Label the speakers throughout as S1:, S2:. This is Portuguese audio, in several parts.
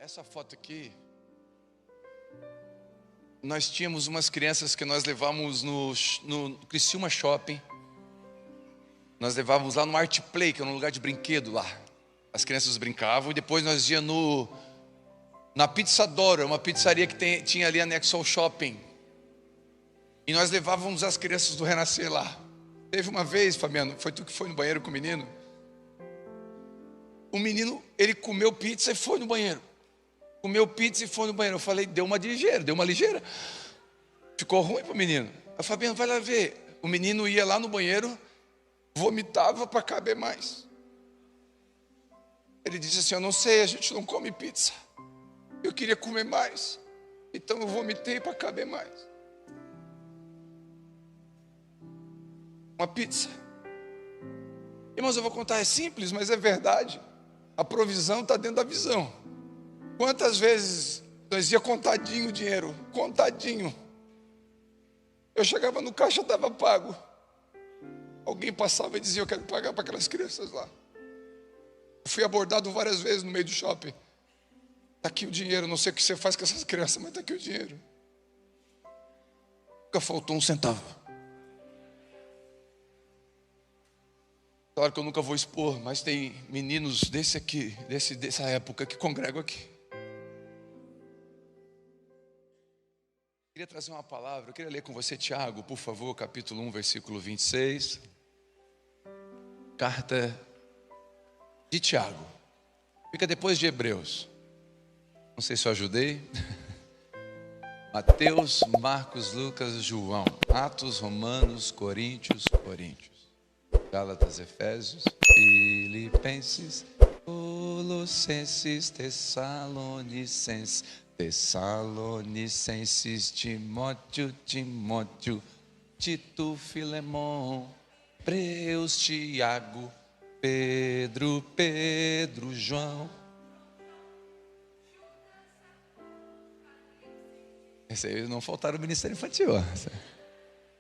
S1: Essa foto aqui, nós tínhamos umas crianças que nós levávamos no Criciúma Shopping. Nós levávamos lá no Art Play, que é um lugar de brinquedo lá. As crianças brincavam e depois nós íamos na Pizzadora, uma pizzaria que tinha ali anexo ao shopping. E nós levávamos as crianças do Renascer lá. Teve uma vez, Fabiano, foi tu que foi no banheiro com o menino? O menino, ele comeu pizza e foi no banheiro. Comeu pizza e foi no banheiro. Eu falei, deu uma ligeira. Ficou ruim para o menino. Eu falei, Fabiano, vai lá ver. O menino ia lá no banheiro, vomitava para caber mais. Ele disse assim, eu não sei, a gente não come pizza. Eu queria comer mais. Então eu vomitei para caber mais. Uma pizza. Irmãos, eu vou contar, é simples, mas é verdade. A provisão está dentro da visão. Quantas vezes nós ia contadinho o dinheiro? Contadinho. Eu chegava no caixa, estava pago. Alguém passava e dizia, eu quero pagar para aquelas crianças lá. Eu fui abordado várias vezes no meio do shopping. Está aqui o dinheiro, não sei o que você faz com essas crianças, mas está aqui o dinheiro. Nunca faltou um centavo. Claro que eu nunca vou expor, mas tem meninos dessa época que congregam aqui. Eu queria trazer uma palavra, eu queria ler com você Tiago, por favor, capítulo 1, versículo 26. Carta de Tiago. Fica depois de Hebreus. Não sei se eu ajudei. Mateus, Marcos, Lucas, João. Atos, Romanos, Coríntios. Gálatas, Efésios, Filipenses, Colossenses, Tessalonicenses, Timóteo, Tito, Filemão, Hebreus, Tiago, Pedro, João. Esse aí não faltaram o ministério infantil.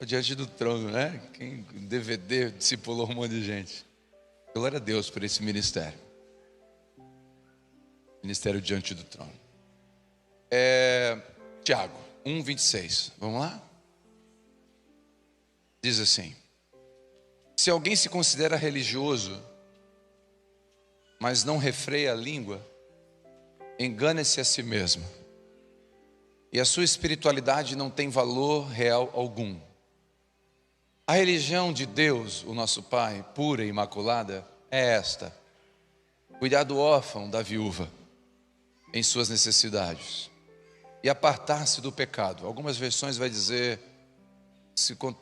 S1: Diante do trono, né? Quem DVD discipulou um monte de gente. Glória a Deus por esse ministério. Ministério diante do trono. Tiago 1:26. Vamos lá? Diz assim: se alguém se considera religioso, mas não refreia a língua, engana-se a si mesmo, e a sua espiritualidade não tem valor real algum. A religião de Deus, o nosso Pai, pura e imaculada, é esta: cuidar do órfão, da viúva, em suas necessidades, e apartar-se do pecado. Algumas versões vai dizer,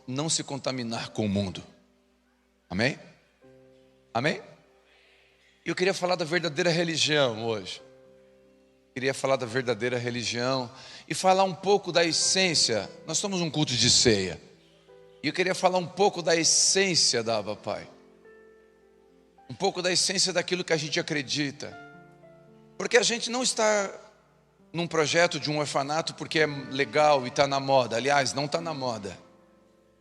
S1: não se contaminar com o mundo. Amém? Amém? E eu queria falar da verdadeira religião hoje. Queria falar da verdadeira religião e falar um pouco da essência. Nós somos um culto de ceia. E eu queria falar um pouco da essência da Abba Pai. Um pouco da essência daquilo que a gente acredita. Porque a gente não está num projeto de um orfanato porque é legal e está na moda. Aliás, não está na moda.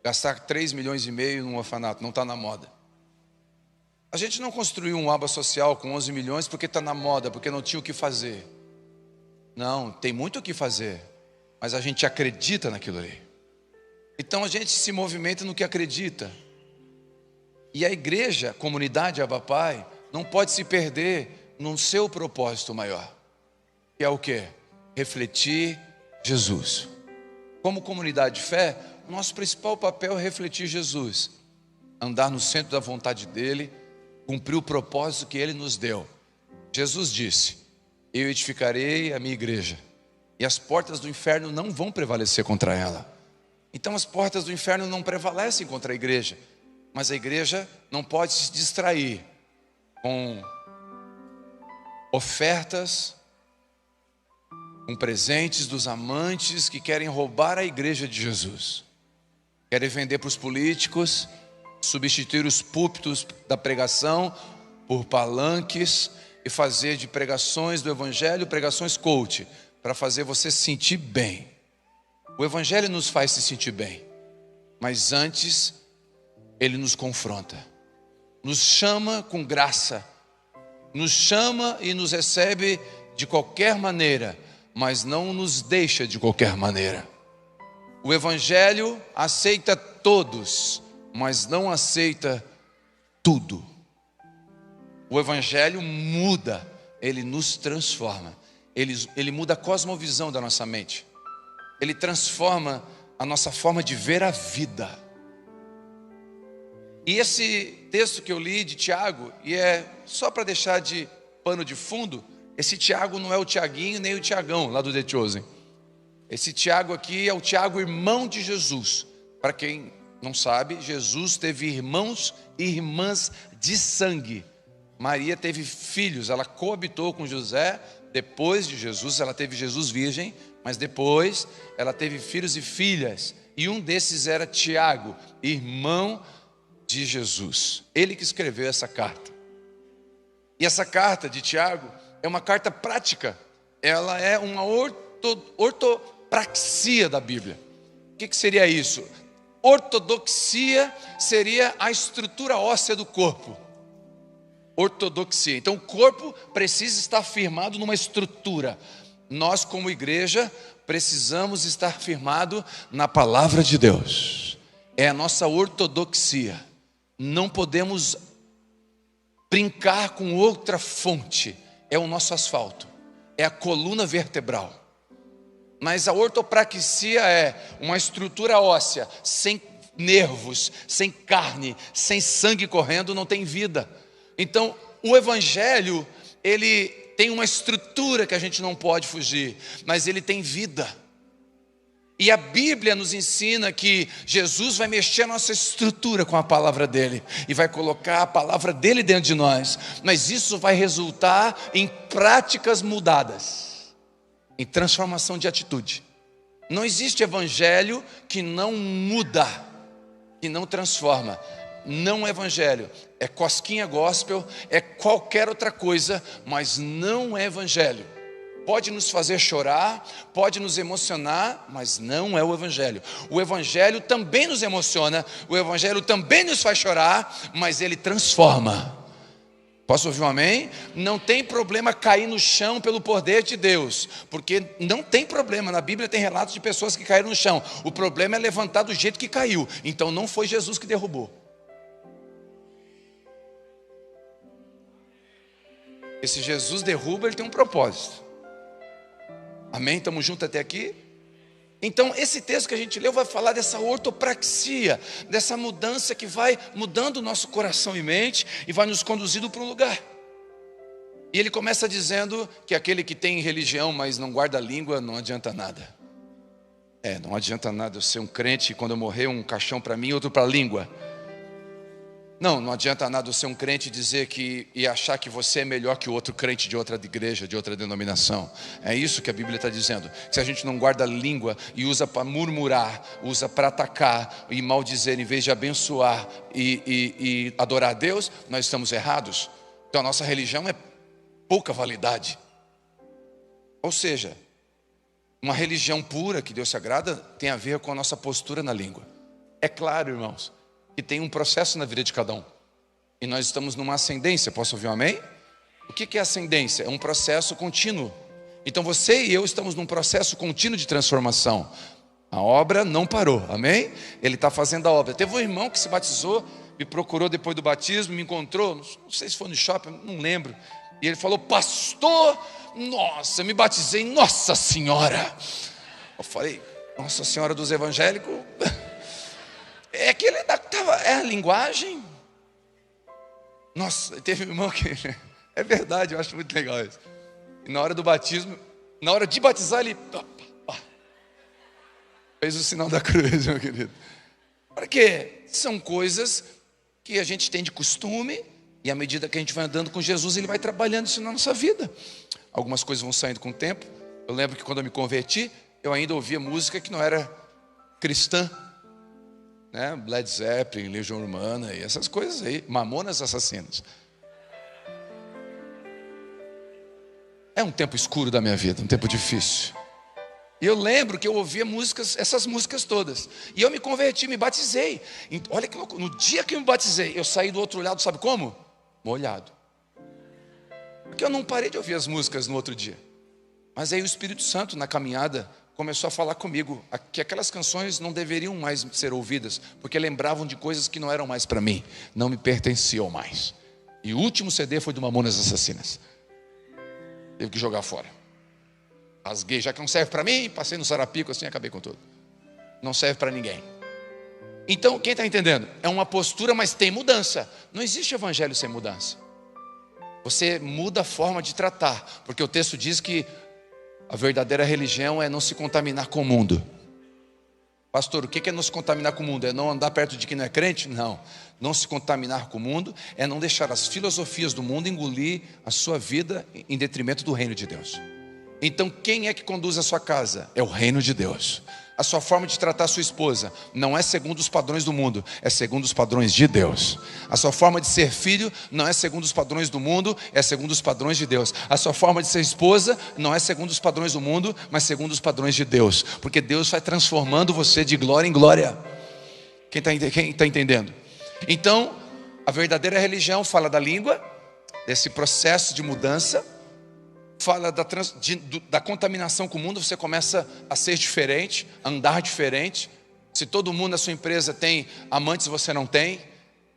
S1: Gastar 3,5 milhões num orfanato, não está na moda. A gente não construiu um aba social com 11 milhões porque está na moda, porque não tinha o que fazer. Não, tem muito o que fazer. Mas a gente acredita naquilo ali. Então a gente se movimenta no que acredita. E a igreja, a comunidade Abba Pai, não pode se perder no seu propósito maior. Que é o quê? Refletir Jesus. Como comunidade de fé, o nosso principal papel é refletir Jesus. Andar no centro da vontade dEle, cumprir o propósito que Ele nos deu. Jesus disse, eu edificarei a minha igreja, e as portas do inferno não vão prevalecer contra ela. Então as portas do inferno não prevalecem contra a igreja, mas a igreja não pode se distrair com ofertas, com presentes dos amantes que querem roubar a igreja de Jesus. Querem vender para os políticos, substituir os púlpitos da pregação por palanques e fazer de pregações do evangelho pregações coach, para fazer você se sentir bem. O evangelho nos faz se sentir bem, mas antes ele nos confronta, nos chama com graça, nos chama e nos recebe de qualquer maneira, mas não nos deixa de qualquer maneira. O Evangelho aceita todos, mas não aceita tudo. O Evangelho muda, ele nos transforma, ele muda a cosmovisão da nossa mente, ele transforma a nossa forma de ver a vida. E esse texto que eu li de Tiago, e é só para deixar de pano de fundo, esse Tiago não é o Tiaguinho nem o Tiagão lá do The Chosen. Esse Tiago aqui é o Tiago, irmão de Jesus. Para quem não sabe, Jesus teve irmãos e irmãs de sangue. Maria teve filhos, ela coabitou com José. Depois de Jesus, ela teve Jesus virgem, mas depois ela teve filhos e filhas. E um desses era Tiago, irmão de Jesus. Ele que escreveu essa carta. E essa carta de Tiago é uma carta prática. Ela é uma ortopraxia da Bíblia. O que seria isso? Ortodoxia seria a estrutura óssea do corpo. Ortodoxia. Então o corpo precisa estar firmado numa estrutura. Nós, como igreja, precisamos estar firmado na palavra de Deus. É a nossa ortodoxia. Não podemos brincar com outra fonte. É o nosso asfalto, é a coluna vertebral. Mas a ortopraxia é uma estrutura óssea, sem nervos, sem carne, sem sangue correndo, não tem vida. Então, o Evangelho, ele tem uma estrutura que a gente não pode fugir, mas ele tem vida. E a Bíblia nos ensina que Jesus vai mexer a nossa estrutura com a palavra dele, e vai colocar a palavra dele dentro de nós, mas isso vai resultar em práticas mudadas, em transformação de atitude. Não existe evangelho que não muda, que não transforma. Não é evangelho, é cosquinha gospel, é qualquer outra coisa, mas não é evangelho. Pode nos fazer chorar, pode nos emocionar, mas não é o Evangelho. O Evangelho também nos emociona, o Evangelho também nos faz chorar, mas ele transforma. Posso ouvir um amém? Não tem problema cair no chão pelo poder de Deus, porque não tem problema, na Bíblia tem relatos de pessoas que caíram no chão. O problema é levantar do jeito que caiu, então não foi Jesus que derrubou. Esse Jesus derruba, ele tem um propósito. Amém? Estamos juntos até aqui? Então esse texto que a gente leu vai falar dessa ortopraxia, dessa mudança que vai mudando o nosso coração e mente e vai nos conduzindo para um lugar. E ele começa dizendo que aquele que tem religião, mas não guarda a língua, não adianta nada. Não adianta nada eu ser um crente e quando eu morrer um caixão para mim e outro para a língua. Não adianta nada eu ser um crente e achar que você é melhor que o outro crente de outra igreja, de outra denominação. É isso que a Bíblia está dizendo. Se a gente não guarda a língua e usa para murmurar, usa para atacar e maldizer, em vez de abençoar e adorar a Deus, nós estamos errados. Então a nossa religião é pouca validade. Ou seja, uma religião pura que Deus se agrada tem a ver com a nossa postura na língua. É claro, irmãos, que tem um processo na vida de cada um. E nós estamos numa ascendência, posso ouvir um amém? O que é ascendência? É um processo contínuo. Então você e eu estamos num processo contínuo de transformação. A obra não parou, amém? Ele está fazendo a obra. Teve um irmão que se batizou, me procurou depois do batismo, me encontrou, não sei se foi no shopping, não lembro. E ele falou, pastor, nossa, eu me batizei, Nossa Senhora. Eu falei, Nossa Senhora dos evangélicos... É que ele estava, é a linguagem. Nossa, teve um irmão que... É verdade, eu acho muito legal isso. E na hora do batismo, na hora de batizar, ele... fez o sinal da cruz, meu querido. Para quê? São coisas que a gente tem de costume, e à medida que a gente vai andando com Jesus, ele vai trabalhando isso na nossa vida. Algumas coisas vão saindo com o tempo. Eu lembro que quando eu me converti, eu ainda ouvia música que não era cristã. Led Zeppelin, Legião Urbana e essas coisas aí, Mamonas Assassinos. É um tempo escuro da minha vida, um tempo difícil. E eu lembro que eu ouvia essas músicas todas. E eu me converti, me batizei. Olha que louco, no dia que eu me batizei, eu saí do outro lado, sabe como? Molhado. Porque eu não parei de ouvir as músicas no outro dia. Mas aí o Espírito Santo, na caminhada, começou a falar comigo que aquelas canções não deveriam mais ser ouvidas, porque lembravam de coisas que não eram mais para mim, não me pertenciam mais. E o último CD foi do Mamonas Assassinas. Teve que jogar fora. Rasguei, já que não serve para mim, passei no sarapico assim, acabei com tudo. Não serve para ninguém. Então, quem está entendendo? É uma postura, mas tem mudança. Não existe evangelho sem mudança. Você muda a forma de tratar, porque o texto diz que a verdadeira religião é não se contaminar com o mundo. Pastor, o que é não se contaminar com o mundo? É não andar perto de quem não é crente? Não. Não se contaminar com o mundo é não deixar as filosofias do mundo engolir a sua vida em detrimento do reino de Deus. Então, quem é que conduz a sua casa? É o reino de Deus. A sua forma de tratar a sua esposa não é segundo os padrões do mundo, é segundo os padrões de Deus. A sua forma de ser filho não é segundo os padrões do mundo, é segundo os padrões de Deus. A sua forma de ser esposa não é segundo os padrões do mundo, mas segundo os padrões de Deus. Porque Deus vai transformando você de glória em glória. Quem está entendendo? Então, a verdadeira religião fala da língua, desse processo de mudança, fala da contaminação com o mundo. Você começa a ser diferente, a andar diferente. Se todo mundo na sua empresa tem amantes, você não tem.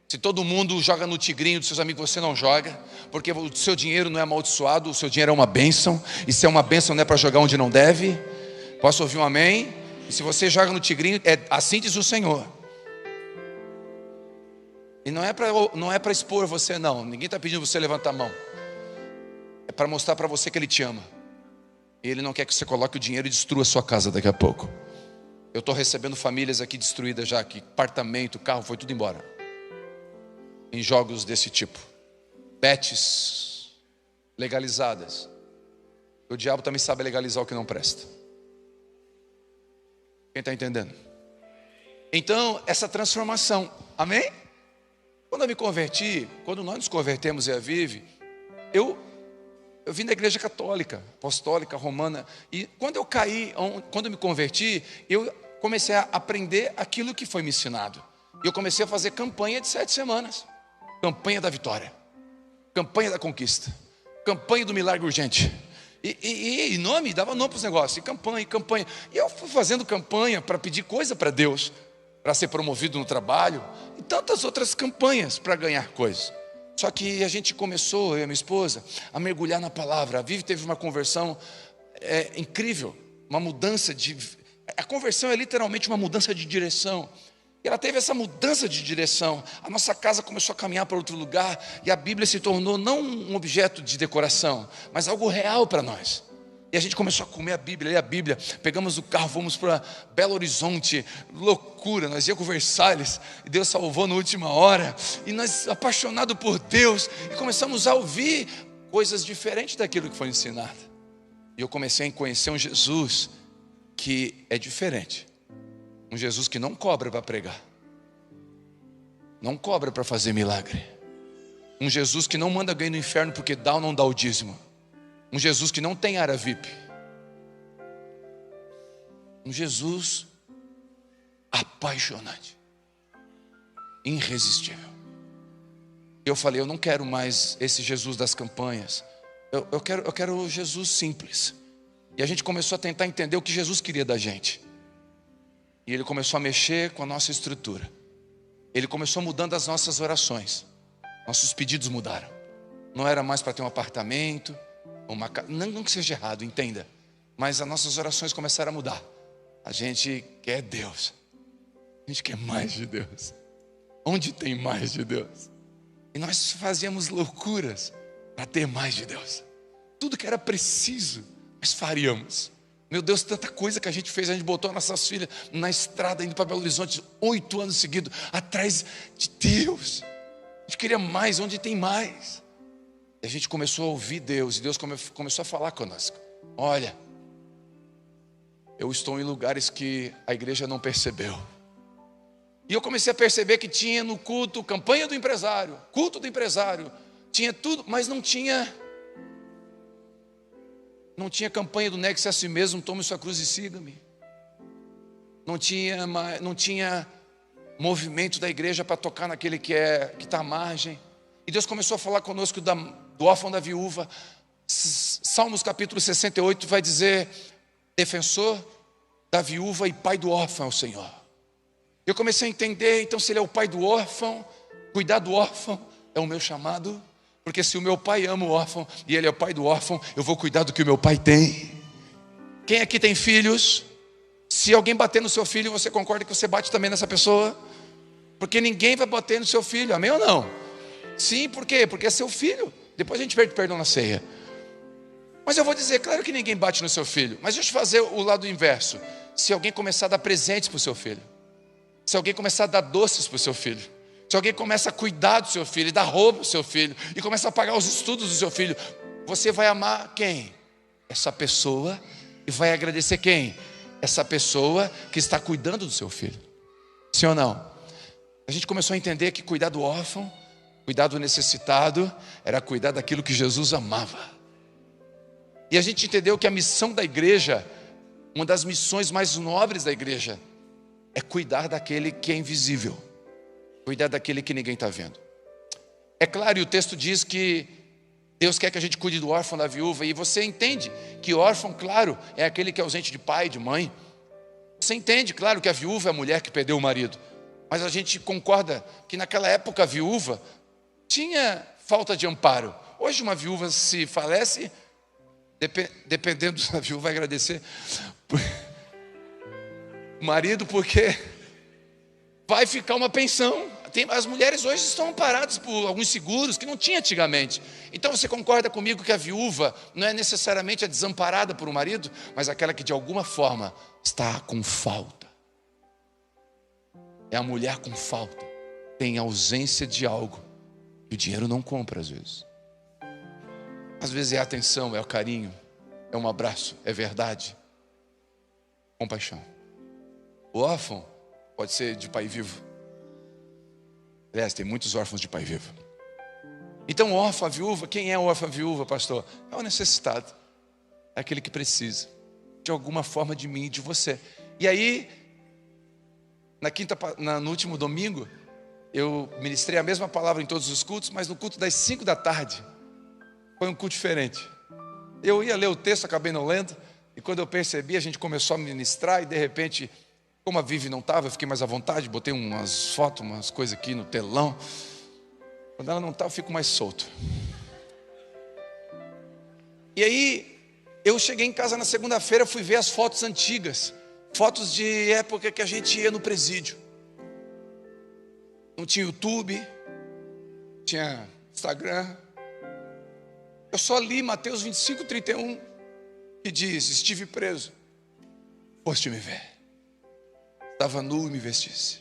S1: Se todo mundo joga no tigrinho dos seus amigos, você não joga. Porque o seu dinheiro não é amaldiçoado, o seu dinheiro é uma bênção. E se é uma bênção, não é para jogar onde não deve. Posso ouvir um amém? E se você joga no tigrinho, assim diz o Senhor. E não é para expor você, não. Ninguém está pedindo você levantar a mão. É para mostrar para você que Ele te ama. E Ele não quer que você coloque o dinheiro e destrua a sua casa daqui a pouco. Eu estou recebendo famílias aqui destruídas já, que apartamento, carro, foi tudo embora. Em jogos desse tipo. Bets legalizadas. O diabo também sabe legalizar o que não presta. Quem está entendendo? Então, essa transformação, amém? Quando eu me converti, quando nós nos convertemos em Avive, eu vim da igreja católica, apostólica, romana. E quando eu me converti, eu comecei a aprender aquilo que foi me ensinado. E eu comecei a fazer campanha de 7 semanas. Campanha da vitória. Campanha da conquista. Campanha do milagre urgente. E nome, dava nome para os negócios. E campanha. E eu fui fazendo campanha para pedir coisa para Deus. Para ser promovido no trabalho. E tantas outras campanhas para ganhar coisas. Só que a gente começou, eu e a minha esposa, a mergulhar na palavra. A Vivi teve uma conversão incrível, uma mudança de... A conversão é literalmente uma mudança de direção. E ela teve essa mudança de direção. A nossa casa começou a caminhar para outro lugar. E a Bíblia se tornou não um objeto de decoração, mas algo real para nós. E a gente começou a comer a Bíblia, ler a Bíblia. Pegamos o carro, fomos para Belo Horizonte. Loucura, nós íamos com Versalhes. E Deus salvou na última hora. E nós, apaixonados por Deus, e começamos a ouvir coisas diferentes daquilo que foi ensinado. E eu comecei a conhecer um Jesus que é diferente. Um Jesus que não cobra para pregar. Não cobra para fazer milagre. Um Jesus que não manda alguém no inferno porque dá ou não dá o dízimo. Um Jesus que não tem área VIP. Um Jesus apaixonante. Irresistível. Eu falei, eu não quero mais esse Jesus das campanhas. Eu quero Jesus simples. E a gente começou a tentar entender o que Jesus queria da gente. E Ele começou a mexer com a nossa estrutura. Ele começou mudando as nossas orações. Nossos pedidos mudaram. Não era mais para ter um apartamento, uma casa. Não que seja errado, entenda. Mas as nossas orações começaram a mudar. A gente quer Deus. A gente quer mais de Deus. Onde tem mais de Deus? E nós fazíamos loucuras para ter mais de Deus. Tudo que era preciso, nós faríamos. Meu Deus, tanta coisa que a gente fez. A gente botou nossas filhas na estrada, indo para Belo Horizonte 8 anos seguidos, atrás de Deus. A gente queria mais, onde tem mais. E a gente começou a ouvir Deus. E Deus começou a falar conosco. Olha, eu estou em lugares que a igreja não percebeu. E eu comecei a perceber que tinha no culto campanha do empresário, culto do empresário. Tinha tudo, mas não tinha campanha do negue-se a si mesmo, tome sua cruz e siga-me. Não tinha movimento da igreja para tocar naquele que está à margem. E Deus começou a falar conosco do órfão da viúva. Salmos capítulo 68 vai dizer: defensor da viúva e pai do órfão é o Senhor. Eu comecei a entender, então, se Ele é o pai do órfão, cuidar do órfão é o meu chamado. Porque se o meu pai ama o órfão e ele é o pai do órfão, eu vou cuidar do que o meu pai tem. Quem aqui tem filhos? Se alguém bater no seu filho, você concorda que você bate também nessa pessoa? Porque ninguém vai bater no seu filho, amém ou não? Sim, por quê? Porque é seu filho. Depois a gente pede perdão na ceia. Mas eu vou dizer, claro que ninguém bate no seu filho. Mas deixa eu fazer o lado inverso. Se alguém começar a dar presentes para o seu filho, se alguém começar a dar doces para o seu filho, se alguém começa a cuidar do seu filho, e dar roupa para o seu filho, e começa a pagar os estudos do seu filho, você vai amar quem? Essa pessoa. E vai agradecer quem? Essa pessoa que está cuidando do seu filho. Sim ou não? A gente começou a entender que cuidar do órfão, cuidar do necessitado, era cuidar daquilo que Jesus amava. E a gente entendeu que a missão da igreja, uma das missões mais nobres da igreja, é cuidar daquele que é invisível, cuidar daquele que ninguém está vendo. É claro, e o texto diz que Deus quer que a gente cuide do órfão, da viúva, e você entende que órfão, claro, é aquele que é ausente de pai, de mãe. Você entende, claro, que a viúva é a mulher que perdeu o marido, mas a gente concorda que naquela época a viúva tinha falta de amparo. Hoje uma viúva se falece, dependendo da viúva vai agradecer o marido, porque vai ficar uma pensão. As mulheres hoje estão amparadas por alguns seguros que não tinha antigamente. Então você concorda comigo que a viúva não é necessariamente a desamparada por um marido, mas aquela que de alguma forma está com falta. É a mulher com falta, tem ausência de algo que o dinheiro não compra às vezes. Às vezes é a atenção, é o carinho, é um abraço, é verdade, compaixão. O órfão pode ser de pai vivo. Aliás, tem muitos órfãos de pai vivo. Então, órfão, viúva, quem é órfão, viúva, pastor? É o necessitado, é aquele que precisa de alguma forma de mim e de você. E aí, no último domingo, eu ministrei a mesma palavra em todos os cultos, mas no culto das 5 da tarde, foi um culto diferente. Eu ia ler o texto, acabei não lendo, e quando eu percebi, a gente começou a ministrar, e de repente, como a Vivi não estava, eu fiquei mais à vontade, botei umas fotos, umas coisas aqui no telão. Quando ela não está, eu fico mais solto. E aí, eu cheguei em casa na segunda-feira, fui ver as fotos antigas, fotos de época que a gente ia no presídio. Não tinha YouTube, tinha Instagram. Eu só li Mateus 25:31, que diz: estive preso, foste me ver. Estava nu e me vestisse.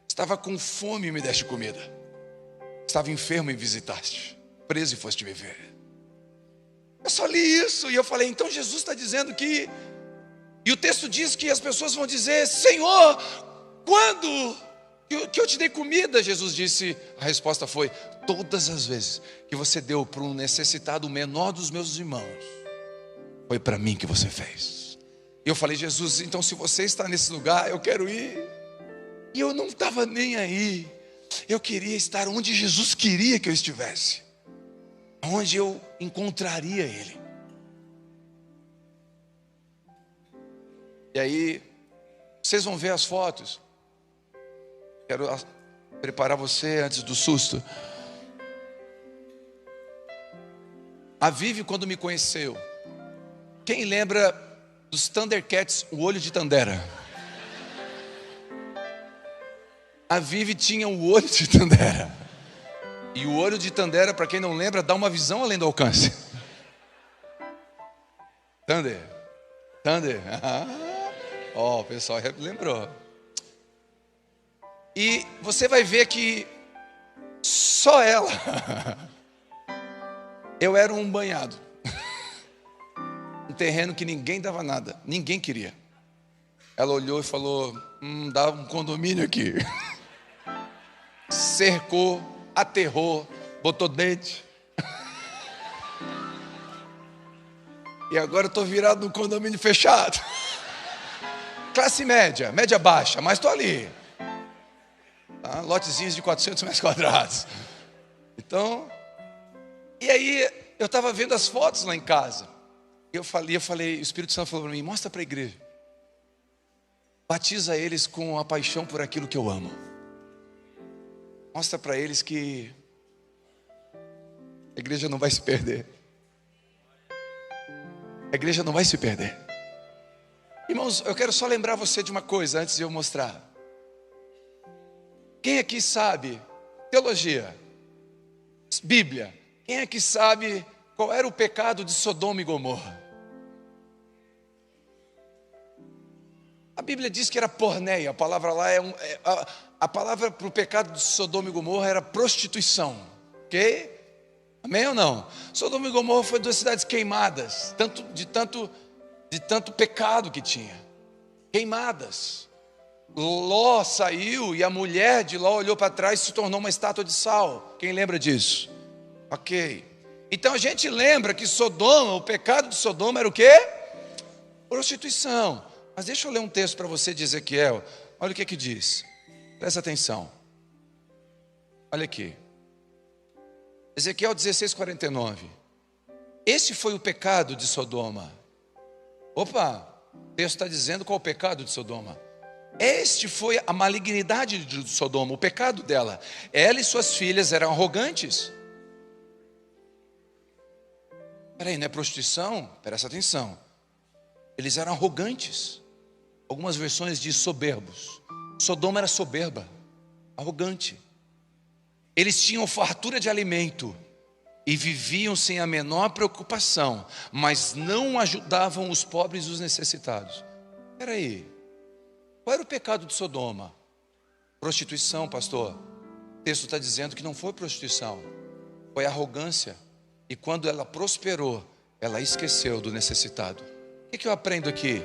S1: Estava com fome e me deste comida. Estava enfermo e visitaste. Preso e foste me ver. Eu só li isso e eu falei, então Jesus está dizendo que... E o texto diz que as pessoas vão dizer, Senhor, quando que eu te dei comida? Jesus disse, a resposta foi, todas as vezes que você deu para um necessitado, o menor dos meus irmãos, foi para mim que você fez. E eu falei, Jesus, então se você está nesse lugar, eu quero ir. E eu não estava nem aí. Eu queria estar onde Jesus queria que eu estivesse, onde eu encontraria Ele. E aí, vocês vão ver as fotos. Quero preparar você antes do susto. A Vivi, quando me conheceu, quem lembra dos Thundercats, o olho de Tandera? A Vivi tinha o olho de Tandera. E o olho de Tandera, para quem não lembra, dá uma visão além do alcance. Thunder. Ó, o pessoal lembrou. E você vai ver que só ela. Eu era um banhado. Um terreno que ninguém dava nada, ninguém queria. Ela olhou e falou, dá um condomínio aqui. Cercou, aterrou, botou dente. E agora eu estou virado num condomínio fechado. Classe média, média baixa, mas estou ali. Tá? Lotezinhos de 400 metros quadrados. Então, E aí eu estava vendo as fotos lá em casa. Eu falei, o Espírito Santo falou para mim, mostra para a igreja. Batiza eles com a paixão por aquilo que eu amo. Mostra para eles que a igreja não vai se perder. A igreja não vai se perder. Irmãos, eu quero só lembrar você de uma coisa antes de eu mostrar. Quem aqui sabe teologia, Bíblia? Quem aqui sabe qual era o pecado de Sodoma e Gomorra? A Bíblia diz que era porneia. A palavra lá a palavra para o pecado de Sodoma e Gomorra era prostituição. Ok? Amém ou não? Sodoma e Gomorra foi duas cidades queimadas, de tanto pecado que tinha. Queimadas. Ló saiu e a mulher de Ló olhou para trás e se tornou uma estátua de sal. Quem lembra disso? Ok. Então a gente lembra que Sodoma, o pecado de Sodoma era o quê? Prostituição. Mas deixa eu ler um texto para você de Ezequiel. Olha o que diz. Presta atenção. Olha aqui. Ezequiel 16:49. Esse foi o pecado de Sodoma. Opa, o texto está dizendo qual é o pecado de Sodoma. Este foi a malignidade de Sodoma, o pecado dela. Ela e suas filhas eram arrogantes. Peraí, não é prostituição? Presta atenção. Eles eram arrogantes. Algumas versões diz soberbos. Sodoma era soberba, arrogante. Eles tinham fartura de alimento e viviam sem a menor preocupação, mas não ajudavam os pobres e os necessitados. Espera aí, qual era o pecado de Sodoma? Prostituição, pastor. O texto está dizendo que não foi prostituição, foi arrogância. E quando ela prosperou, ela esqueceu do necessitado. O que eu aprendo aqui?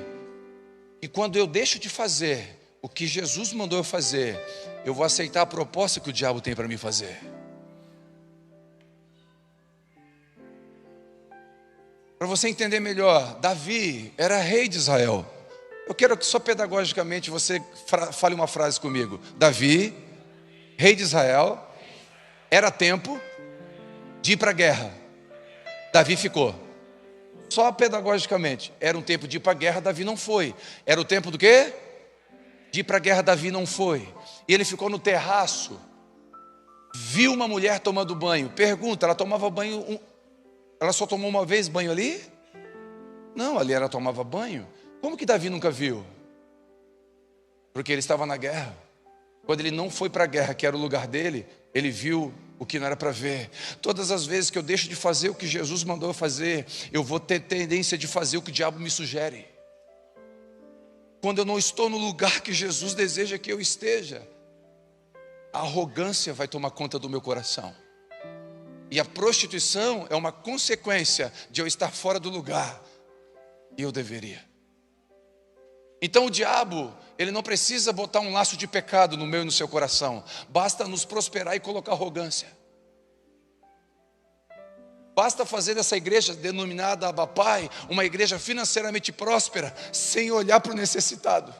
S1: E quando eu deixo de fazer o que Jesus mandou eu fazer, eu vou aceitar a proposta que o diabo tem para me fazer. Para você entender melhor, Davi era rei de Israel. Eu quero que só pedagogicamente você fale uma frase comigo. Davi, rei de Israel, era tempo de ir para a guerra. Davi ficou. Só pedagogicamente, era um tempo de ir para a guerra, Davi não foi. Era o tempo do quê? De ir para a guerra, Davi não foi. E ele ficou no terraço, viu uma mulher tomando banho. Pergunta, ela tomava banho, ela só tomou uma vez banho ali? Não, ali ela tomava banho. Como que Davi nunca viu? Porque ele estava na guerra. Quando ele não foi para a guerra, que era o lugar dele, ele viu o que não era para ver. Todas as vezes que eu deixo de fazer o que Jesus mandou eu fazer, eu vou ter tendência de fazer o que o diabo me sugere. Quando eu não estou no lugar que Jesus deseja que eu esteja, a arrogância vai tomar conta do meu coração. E a prostituição é uma consequência de eu estar fora do lugar. E eu deveria. Então o diabo, ele não precisa botar um laço de pecado no meu e no seu coração. Basta nos prosperar e colocar arrogância. Basta fazer dessa igreja denominada Abba Pai uma igreja financeiramente próspera, sem olhar para o necessitado.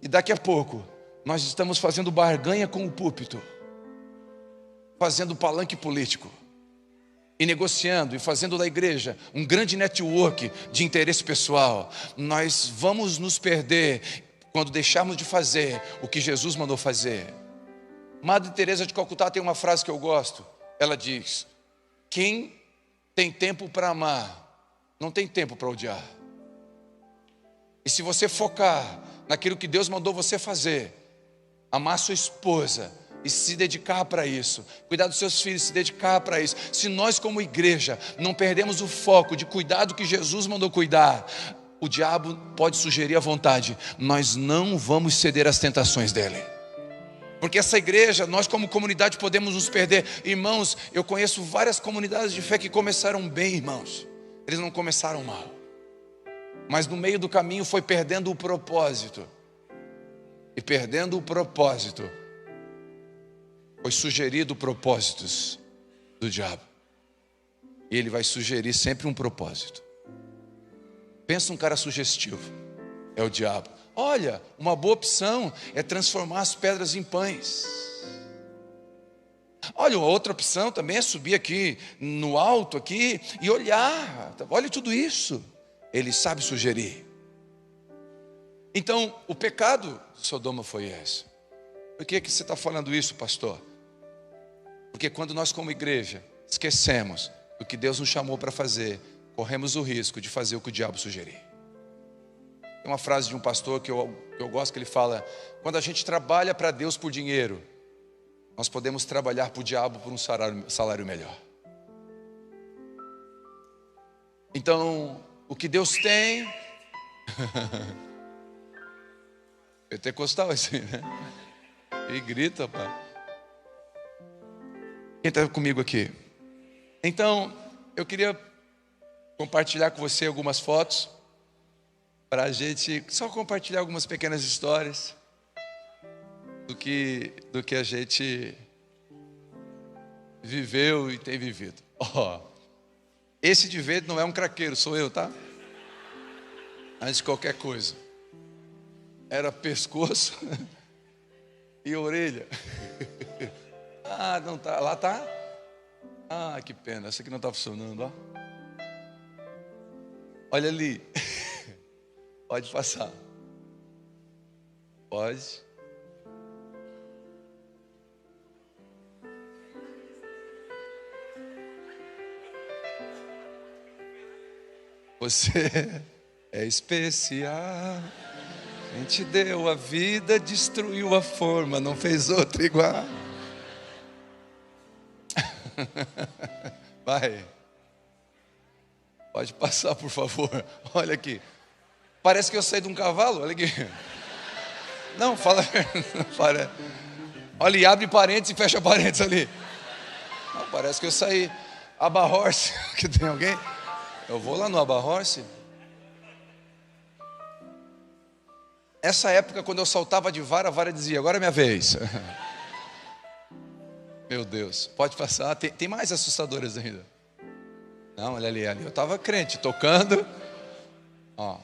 S1: E daqui a pouco, nós estamos fazendo barganha com o púlpito, fazendo palanque político, e negociando e fazendo da igreja um grande network de interesse pessoal. Nós vamos nos perder quando deixarmos de fazer o que Jesus mandou fazer. Madre Teresa de Calcutá tem uma frase que eu gosto. Ela diz: quem tem tempo para amar, não tem tempo para odiar. E se você focar naquilo que Deus mandou você fazer, amar sua esposa e se dedicar para isso, cuidar dos seus filhos, se dedicar para isso. Se nós como igreja não perdemos o foco de cuidar do que Jesus mandou cuidar, o diabo pode sugerir à vontade, nós não vamos ceder às tentações dele. Porque essa igreja, nós como comunidade podemos nos perder. Irmãos, eu conheço várias comunidades de fé que começaram bem, irmãos. Eles não começaram mal. Mas no meio do caminho foi perdendo o propósito. E perdendo o propósito, foi sugerido propósitos do diabo. E ele vai sugerir sempre um propósito. Pensa um cara sugestivo, é o diabo. Olha, uma boa opção é transformar as pedras em pães. Olha, outra opção também é subir aqui no alto aqui e olhar. Olha tudo isso. Ele sabe sugerir. Então, o pecado de Sodoma foi esse. Por que você está falando isso, pastor? Porque quando nós como igreja esquecemos do que Deus nos chamou para fazer, corremos o risco de fazer o que o diabo sugerir. Tem uma frase de um pastor que eu gosto, que ele fala: quando a gente trabalha para Deus por dinheiro, nós podemos trabalhar para o diabo por um salário melhor. Então, o que Deus tem... Pentecostal assim, né? E grita, pai. Quem está comigo aqui? Então, eu queria compartilhar com você algumas fotos, para a gente só compartilhar algumas pequenas histórias do que a gente viveu e tem vivido. Esse de verde não é um craqueiro, sou eu, tá? Antes de qualquer coisa, era pescoço e orelha. Ah, não tá, lá tá? Ah, que pena, essa aqui não tá funcionando, ó. Olha ali. Pode passar. Pode. Você é especial. Quem te deu a vida, destruiu a forma, não fez outra igual. Vai. Pode passar, por favor. Olha aqui. Parece que eu saí de um cavalo, olha aqui. Não, fala. Olha, e abre parênteses e fecha parênteses ali. Não, parece que eu saí. Aba Horse, que tem alguém? Eu vou lá no Aba Horse. Essa época, quando eu saltava de vara, a vara dizia: agora é minha vez. Meu Deus, pode passar. Tem mais assustadoras ainda. Não, olha ali. Eu estava crente, tocando. Ó.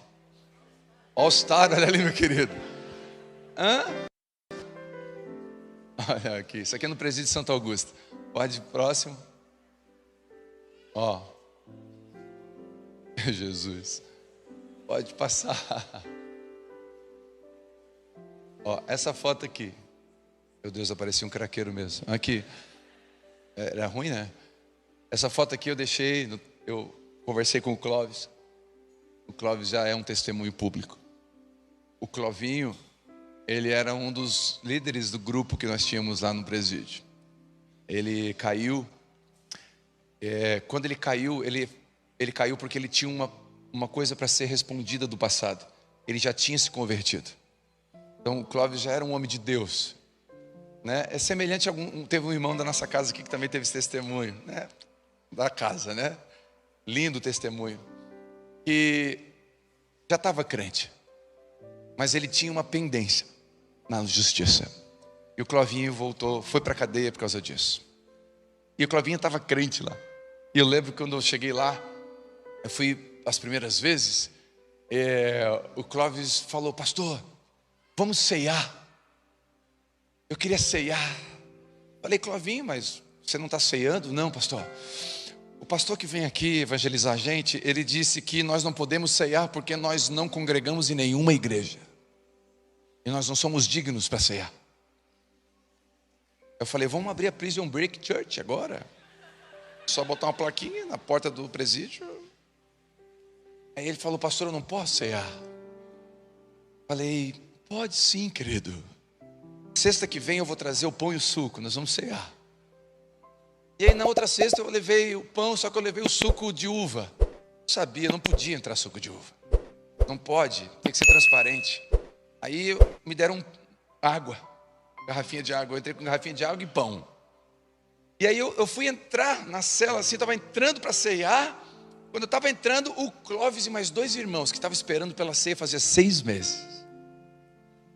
S1: All Star, olha ali, meu querido. Hã? Olha aqui, isso aqui é no presídio de Santo Augusto. Pode ir próximo. Ó. Jesus. Pode passar. Ó, essa foto aqui. Meu Deus, aparecia um craqueiro mesmo. Aqui. Era ruim, né? Essa foto aqui eu deixei, eu conversei com o Clóvis. O Clóvis já é um testemunho público. O Clovinho, ele era um dos líderes do grupo que nós tínhamos lá no presídio. Ele caiu. Quando ele caiu, ele caiu porque ele tinha uma coisa para ser respondida do passado. Ele já tinha se convertido. Então o Clóvis já era um homem de Deus, né? É semelhante a teve um irmão da nossa casa aqui que também teve esse testemunho, né? Da casa, né? Lindo testemunho. Que já estava crente, mas ele tinha uma pendência na justiça. E o Clovinho foi para a cadeia por causa disso. E o Clovinho estava crente lá. E eu lembro que quando eu cheguei lá, eu fui as primeiras vezes, o Clóvis falou: pastor, vamos ceiar. Eu queria ceiar. Falei: Clovinho, mas você não está ceando? Não, pastor. O pastor que vem aqui evangelizar a gente, ele disse que nós não podemos ceiar porque nós não congregamos em nenhuma igreja. E nós não somos dignos para ceiar. Eu falei: vamos abrir a Prison Break Church agora. Só botar uma plaquinha na porta do presídio. Aí ele falou: pastor, eu não posso ceiar. Falei: pode sim, querido. Sexta que vem eu vou trazer o pão e o suco, nós vamos ceiar. E aí na outra sexta eu levei o pão, só que eu levei o suco de uva. Eu sabia, não podia entrar suco de uva. Não pode, tem que ser transparente. Aí me deram água, garrafinha de água. Eu entrei com garrafinha de água e pão. E aí eu fui entrar na cela assim, estava entrando para ceiar. Quando eu estava entrando, o Clóvis e mais 2 irmãos que estavam esperando pela ceia fazia 6 meses,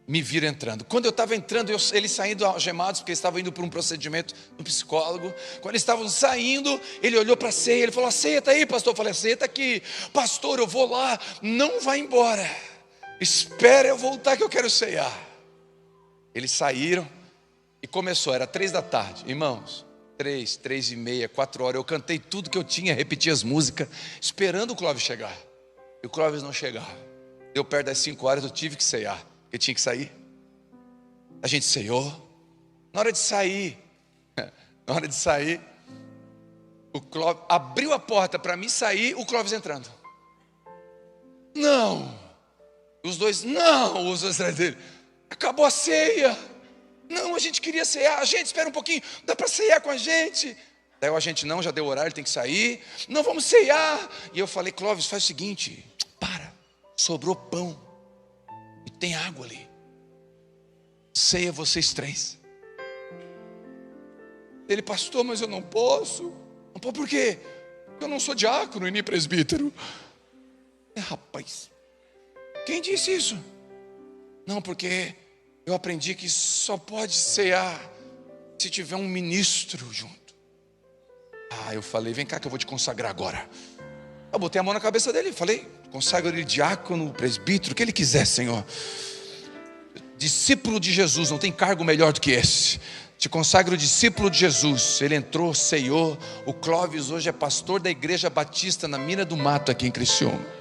S1: me viram entrando. Quando eu estava entrando, eles saindo algemados, porque eles estavam indo para um procedimento no psicólogo. Quando eles estavam saindo, ele olhou para a ceia, ele falou: a ceia está aí, pastor. Eu falei: a ceia está aqui. Pastor, eu vou lá, não vai embora, espera eu voltar que eu quero ceiar. Eles saíram e começou, era 3 da tarde. Irmãos, 3, 3h30, 4 horas. Eu cantei tudo que eu tinha, repeti as músicas, esperando o Clóvis chegar. E o Clóvis não chegava. Deu perto das 5 horas, eu tive que ceiar, porque tinha que sair. A gente ceiou. Na hora de sair, o Clóvis abriu a porta para mim sair, o Clóvis entrando. Não! Os dois atrás dele. Acabou a ceia. Não, a gente queria ceiar. A gente, espera um pouquinho, dá para ceiar com a gente. Daí a gente não, já deu horário, tem que sair. Não, vamos ceiar. E eu falei, Clóvis, faz o seguinte, para, sobrou pão e tem água ali. Ceia vocês 3. Ele, pastor, mas eu não posso. Não posso por quê? Eu não sou diácono e nem presbítero. Rapaz, quem disse isso? Não, porque eu aprendi que só pode cear se tiver um ministro junto. Eu falei, vem cá que eu vou te consagrar agora. Eu botei a mão na cabeça dele, falei, consagra ele diácono, presbítero, o que ele quiser, Senhor. Discípulo de Jesus, não tem cargo melhor do que esse. Te consagro discípulo de Jesus. Ele entrou, ceiou. O Clóvis hoje é pastor da Igreja Batista na Mina do Mato, aqui em Criciúma.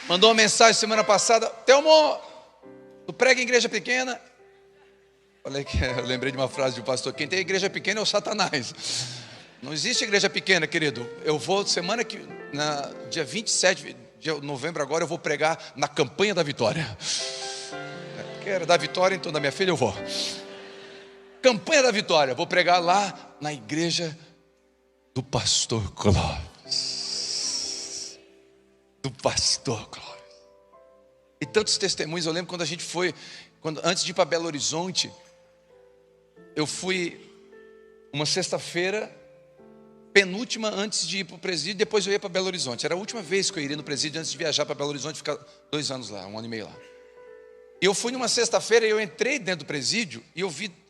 S1: Mandou uma mensagem semana passada, Telmo, tu prega em igreja pequena? Falei que eu lembrei de uma frase de um pastor, quem tem igreja pequena é o Satanás. Não existe igreja pequena, querido. Eu vou semana que, dia 27 de novembro agora, eu vou pregar na Campanha da Vitória. Que era da Vitória, então da minha filha eu vou. Campanha da Vitória, vou pregar lá na igreja do pastor Clóvis. Do pastor Clóvis. E tantos testemunhos. Eu lembro quando a gente foi, antes de ir para Belo Horizonte, eu fui uma sexta-feira, penúltima antes de ir para o presídio, depois eu ia para Belo Horizonte. Era a última vez que eu iria no presídio antes de viajar para Belo Horizonte, ficar 2 anos lá, 1 ano e meio lá. E eu fui numa sexta-feira e eu entrei dentro do presídio e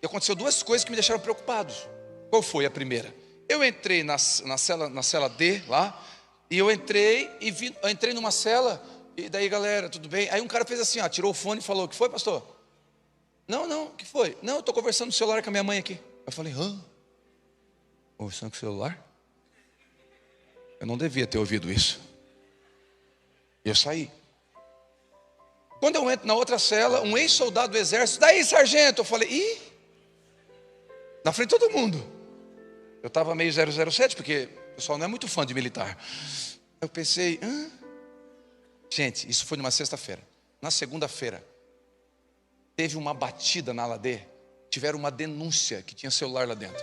S1: aconteceu 2 coisas que me deixaram preocupados. Qual foi a primeira? Eu entrei na cela D lá, e eu entrei numa cela, e daí, galera, tudo bem? Aí um cara fez assim, tirou o fone e falou, o que foi, pastor? Não, o que foi? Não, eu estou conversando no celular com a minha mãe aqui. Eu falei, conversando com o celular? Eu não devia ter ouvido isso. E eu saí. Quando eu entro na outra cela, um ex-soldado do exército, daí, sargento? Eu falei, na frente de todo mundo. Eu estava meio 007, porque o pessoal não é muito fã de militar. Eu pensei, Gente, isso foi numa sexta-feira. Na segunda-feira, teve uma batida na ala D. Tiveram uma denúncia que tinha celular lá dentro.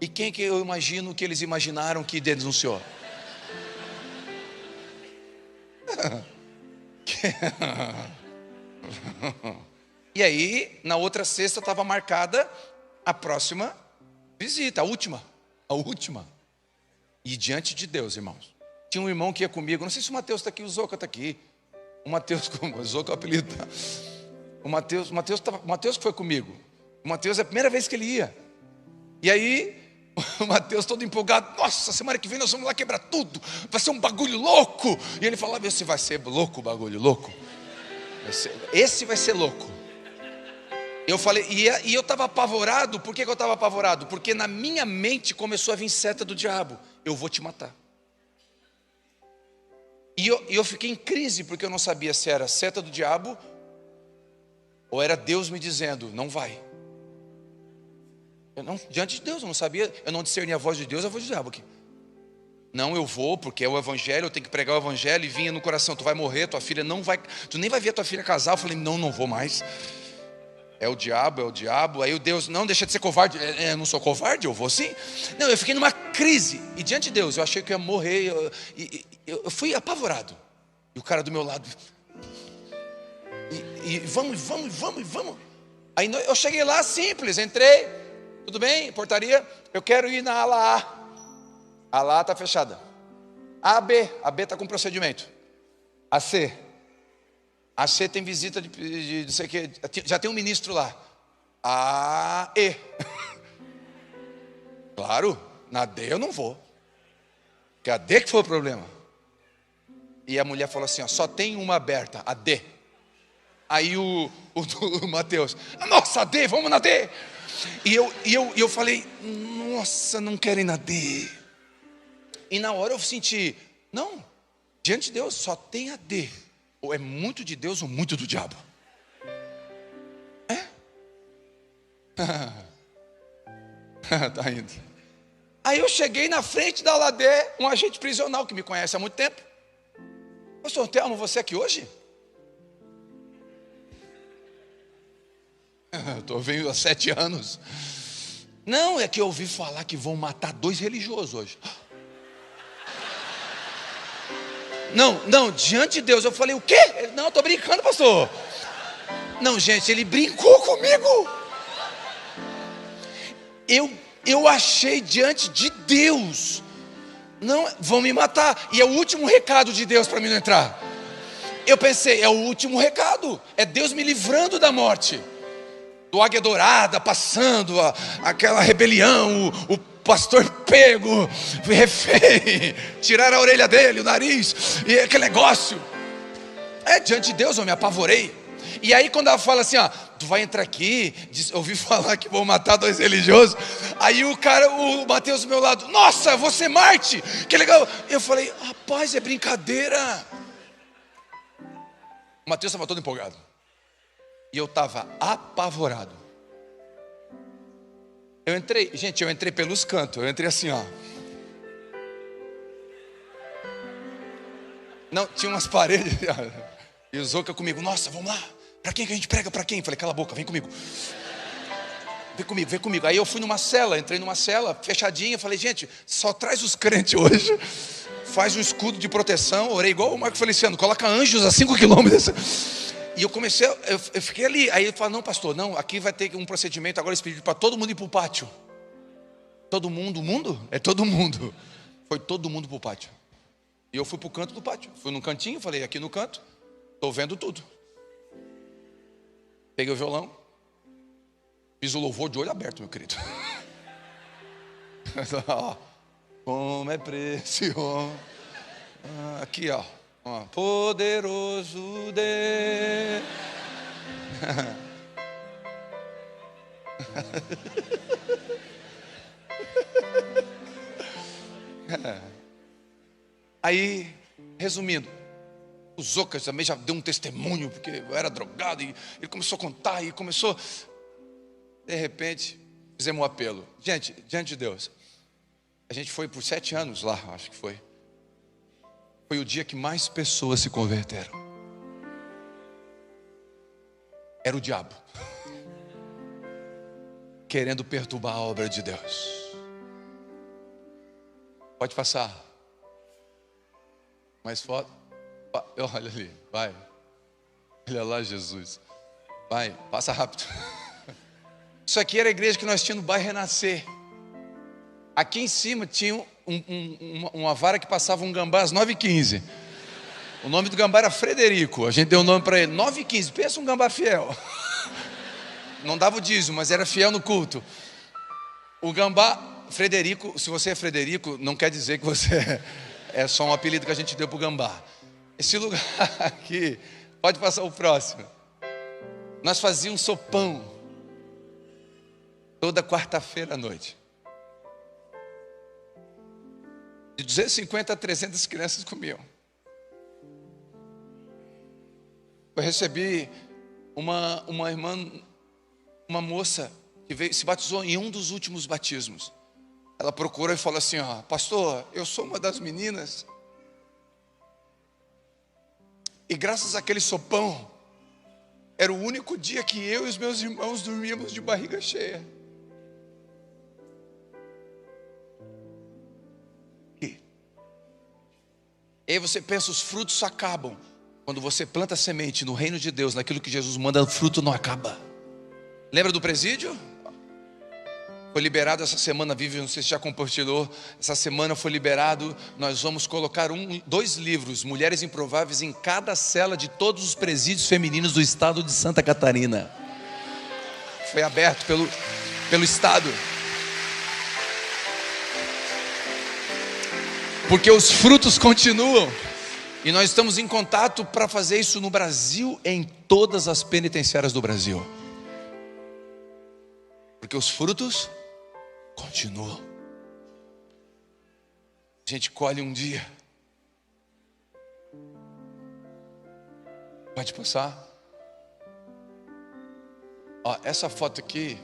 S1: E quem que eu imagino que eles imaginaram que denunciou? E aí, na outra sexta, estava marcada a próxima visita, a última. E diante de Deus, irmãos, tinha um irmão que ia comigo, não sei se o Mateus está aqui, o Zoca está aqui. O Mateus, o Zoca é o apelido. O Mateus que foi comigo. O Mateus é a primeira vez que ele ia. E aí, o Mateus todo empolgado, nossa, semana que vem nós vamos lá quebrar tudo, vai ser um bagulho louco. E ele falava, esse vai ser louco, bagulho louco. Esse vai ser louco. Eu falei, e eu estava apavorado. Por que eu estava apavorado? Porque na minha mente começou a vir seta do diabo. Eu vou te matar. E eu fiquei em crise, porque eu não sabia se era seta do diabo ou era Deus me dizendo, não vai. Diante de Deus, eu não sabia, eu não discernia a voz de Deus e a voz do diabo aqui. Não, eu vou, porque é o evangelho, eu tenho que pregar o evangelho. E vinha no coração, tu vai morrer, tua filha não vai, tu nem vai ver a tua filha casar. Eu falei, não vou mais. É o diabo. Aí o Deus, não, deixa de ser covarde. Eu não sou covarde, eu vou sim. Não, eu fiquei numa crise. E diante de Deus, eu achei que eu ia morrer. Eu fui apavorado. E o cara do meu lado. E vamos. Aí eu cheguei lá, simples, entrei. Tudo bem, portaria. Eu quero ir na ala A. A ala A está fechada. A B está com procedimento. A C tem visita de não sei o que, já tem um ministro lá. A E. Claro, na D eu não vou. Porque a D que foi o problema. E a mulher falou assim, ó, só tem uma aberta, a D. Aí o Mateus, nossa, a D, vamos na D. E eu falei, nossa, não quero ir na D. E na hora eu senti, não, diante de Deus só tem a D. Ou é muito de Deus ou muito do diabo. É? Tá indo. Aí eu cheguei na frente da aula D, um agente prisional que me conhece há muito tempo. Pastor Telmo, você aqui hoje? Eu venho há 7 anos. Não, é que eu ouvi falar que vão matar 2 religiosos hoje. Não, diante de Deus. Eu falei, o quê? Não, eu estou brincando, pastor. Não, gente, ele brincou comigo. Eu achei diante de Deus. Não, vão me matar. E é o último recado de Deus para mim não entrar. Eu pensei, é o último recado. É Deus me livrando da morte. Do Águia Dourada passando, aquela rebelião, o pastor pego, refém, tiraram a orelha dele, o nariz, e aquele negócio. Diante de Deus eu me apavorei. E aí quando ela fala assim, ó, tu vai entrar aqui, eu ouvi falar que vão matar 2 religiosos. Aí o Mateus do meu lado, nossa, você Marte, que legal. Eu falei, rapaz, é brincadeira. O Mateus estava todo empolgado. E eu estava apavorado. Eu entrei pelos cantos. Eu entrei assim, ó. Não, tinha umas paredes. E o Zoca comigo, nossa, vamos lá. Para quem que a gente prega? Para quem? Falei, cala a boca, vem comigo. Vem comigo. Aí eu fui numa cela, entrei numa cela fechadinha. Falei, gente, só traz os crentes hoje. Faz um escudo de proteção. Orei igual o Marco Feliciano, coloca anjos a 5 quilômetros. E eu comecei, eu fiquei ali. Aí ele falou, não pastor, não, aqui vai ter um procedimento. Agora eles pediram para todo mundo ir para o pátio. Todo mundo, o mundo? É todo mundo. Foi todo mundo para o pátio. E eu fui para o canto do pátio. Fui num cantinho, falei, aqui no canto, estou vendo tudo. Peguei o violão. Fiz o louvor de olho aberto, meu querido. Como é precioso. Aqui, ó. Poderoso Deus. Aí, resumindo, o Zoca também já deu um testemunho, porque eu era drogado, e ele começou a contar, e começou. De repente, fizemos um apelo. Gente, diante de Deus, a gente foi por 7 anos lá, acho que foi. Foi o dia que mais pessoas se converteram. Era o diabo querendo perturbar a obra de Deus. Pode passar. Mais foto. Olha ali, vai. Olha lá, Jesus. Vai, passa rápido. Isso aqui era a igreja que nós tínhamos no bairro Renascer. Aqui em cima tinha uma vara que passava um gambá às 9h15. O nome do gambá era Frederico. A gente deu o nome para ele, 9h15. Pensa um gambá fiel. Não dava o dízimo, mas era fiel no culto. O gambá, Frederico, se você é Frederico, não quer dizer que você é só um apelido que a gente deu para o gambá. Esse lugar aqui, pode passar o próximo. Nós fazíamos sopão toda quarta-feira à noite. De 250 a 300 crianças comiam. Eu recebi uma irmã, uma moça que veio, se batizou em um dos últimos batismos. Ela procurou e falou assim, ó, pastor, eu sou uma das meninas. E graças àquele sopão, era o único dia que eu e os meus irmãos dormíamos de barriga cheia. E aí você pensa, os frutos acabam. Quando você planta semente no reino de Deus, naquilo que Jesus manda, o fruto não acaba. Lembra do presídio? Foi liberado essa semana, Vivi, não sei se já compartilhou. Essa semana foi liberado. Nós vamos colocar 2 livros, Mulheres Improváveis, em cada cela de todos os presídios femininos do estado de Santa Catarina. Foi aberto pelo estado. Porque os frutos continuam. E nós estamos em contato para fazer isso no Brasil, em todas as penitenciárias do Brasil. Porque os frutos continuam. A gente colhe um dia. Pode passar. Ó, essa foto aqui,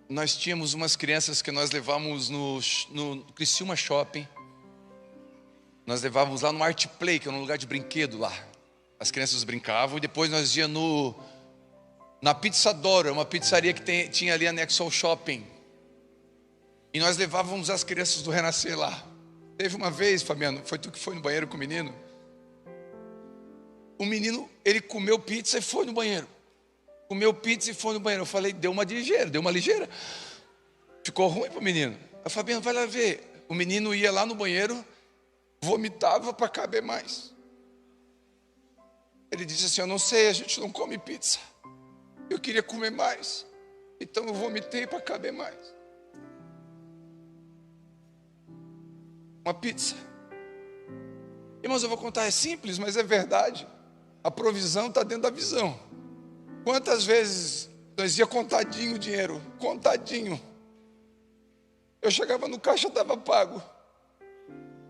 S1: nós tínhamos umas crianças que nós levávamos no Criciúma Shopping. Nós levávamos lá no Art Play, que é um lugar de brinquedo lá. As crianças brincavam e depois nós íamos na Pizzadoro, uma pizzaria que tinha ali anexo ao shopping. E nós levávamos as crianças do Renascer lá. Teve uma vez, Fabiano, foi tu que foi no banheiro com o menino? O menino, ele comeu pizza e foi no banheiro. Comeu pizza e foi no banheiro. Eu falei, deu uma ligeira. Ficou ruim para o menino. Eu falei, Fabiano, vai lá ver. O menino ia lá no banheiro, vomitava para caber mais. Ele disse assim, eu não sei, a gente não come pizza. Eu queria comer mais. Então eu vomitei para caber mais. Uma pizza. Irmãos, eu vou contar, é simples, mas é verdade. A provisão está dentro da visão. Quantas vezes nós ia contadinho o dinheiro? Contadinho. Eu chegava no caixa, estava pago.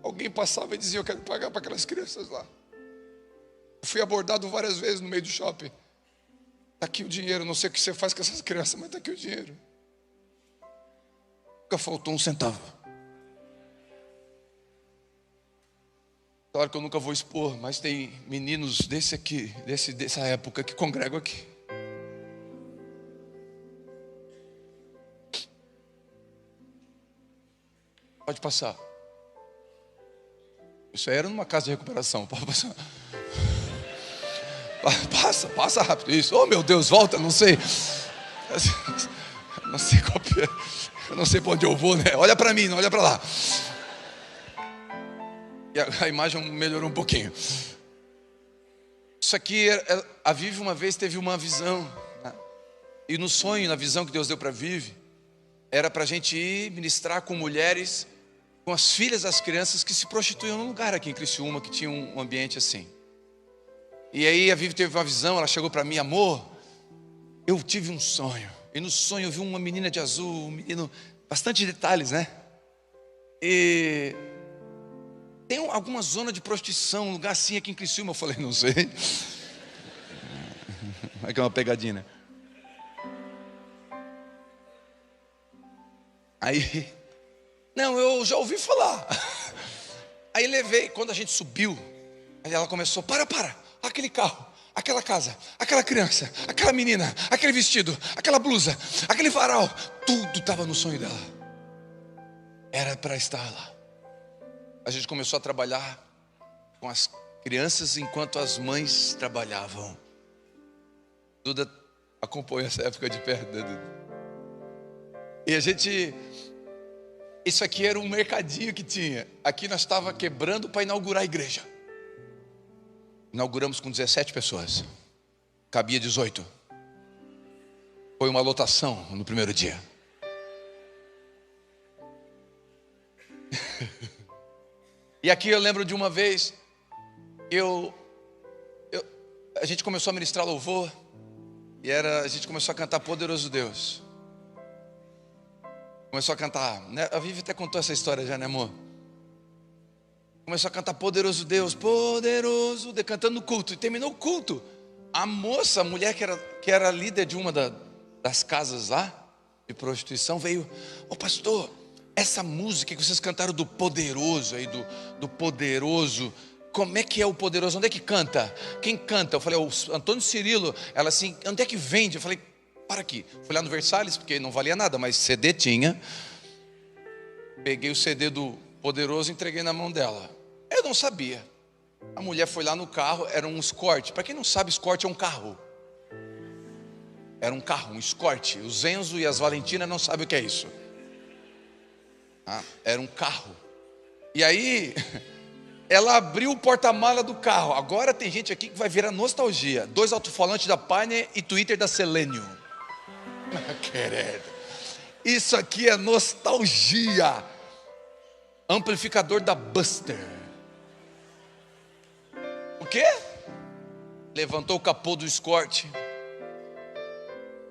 S1: Alguém passava e dizia, eu quero pagar para aquelas crianças lá. Eu fui abordado várias vezes no meio do shopping. Está aqui o dinheiro, não sei o que você faz com essas crianças, mas está aqui o dinheiro. Nunca faltou um centavo. Claro que eu nunca vou expor, mas tem meninos dessa época que congregam aqui. Pode passar. Isso aí era numa casa de recuperação. Pode passar. Passa rápido. Isso. Oh, meu Deus, volta, não sei. Não sei qual é. Eu não sei para onde eu vou, né? Olha para mim, não olha para lá. E a imagem melhorou um pouquinho. Isso aqui, a Vivi uma vez teve uma visão, né? E no sonho, na visão que Deus deu para a Vivi, era para a gente ir ministrar com mulheres, com as filhas das crianças que se prostituíam num lugar aqui em Criciúma, que tinha um ambiente assim. E aí a Vivi teve uma visão, ela chegou para mim, amor, eu tive um sonho. E no sonho eu vi uma menina de azul, um menino, bastante detalhes, né? E tem alguma zona de prostituição, um lugar assim aqui em Criciúma? Eu falei, não sei. Aqui é uma pegadinha, né? Aí, não, eu já ouvi falar. Aí levei, quando a gente subiu, aí ela começou, para, aquele carro, aquela casa, aquela criança, aquela menina, aquele vestido, aquela blusa, aquele varal, tudo estava no sonho dela. Era para estar lá. A gente começou a trabalhar com as crianças enquanto as mães trabalhavam. Duda acompanha essa época de perto, né, Duda? E a gente, isso aqui era um mercadinho que tinha. Aqui nós estávamos quebrando para inaugurar a igreja. Inauguramos com 17 pessoas. Cabia 18. Foi uma lotação no primeiro dia. E aqui eu lembro de uma vez, a gente começou a ministrar louvor, e a gente começou a cantar Poderoso Deus. Começou a cantar, né? A Vivi até contou essa história já, né, amor? Começou a cantar Poderoso Deus, Poderoso Deus, cantando no culto. E terminou o culto. A moça, a mulher que era líder de uma das casas lá, de prostituição, veio, ô pastor, essa música que vocês cantaram do Poderoso aí, do Poderoso, como é que é o Poderoso? Onde é que canta? Quem canta? Eu falei, o Antônio Cirilo. Ela assim, onde é que vende? Eu falei, para aqui. Fui lá no Versalhes, porque não valia nada, mas CD tinha. Peguei o CD do Poderoso e entreguei na mão dela. Eu não sabia. A mulher foi lá no carro, era um Escort. Para quem não sabe, Escort é um carro. Era um carro, um Escort. Os Enzo e as Valentinas não sabem o que é isso. Era um carro. E aí, ela abriu o porta-mala do carro. Agora tem gente aqui que vai virar nostalgia. 2 alto-falantes da Pioneer e Twitter da Selenium. Querido, isso aqui é nostalgia. Amplificador da Buster. quê? Levantou o capô do Escort.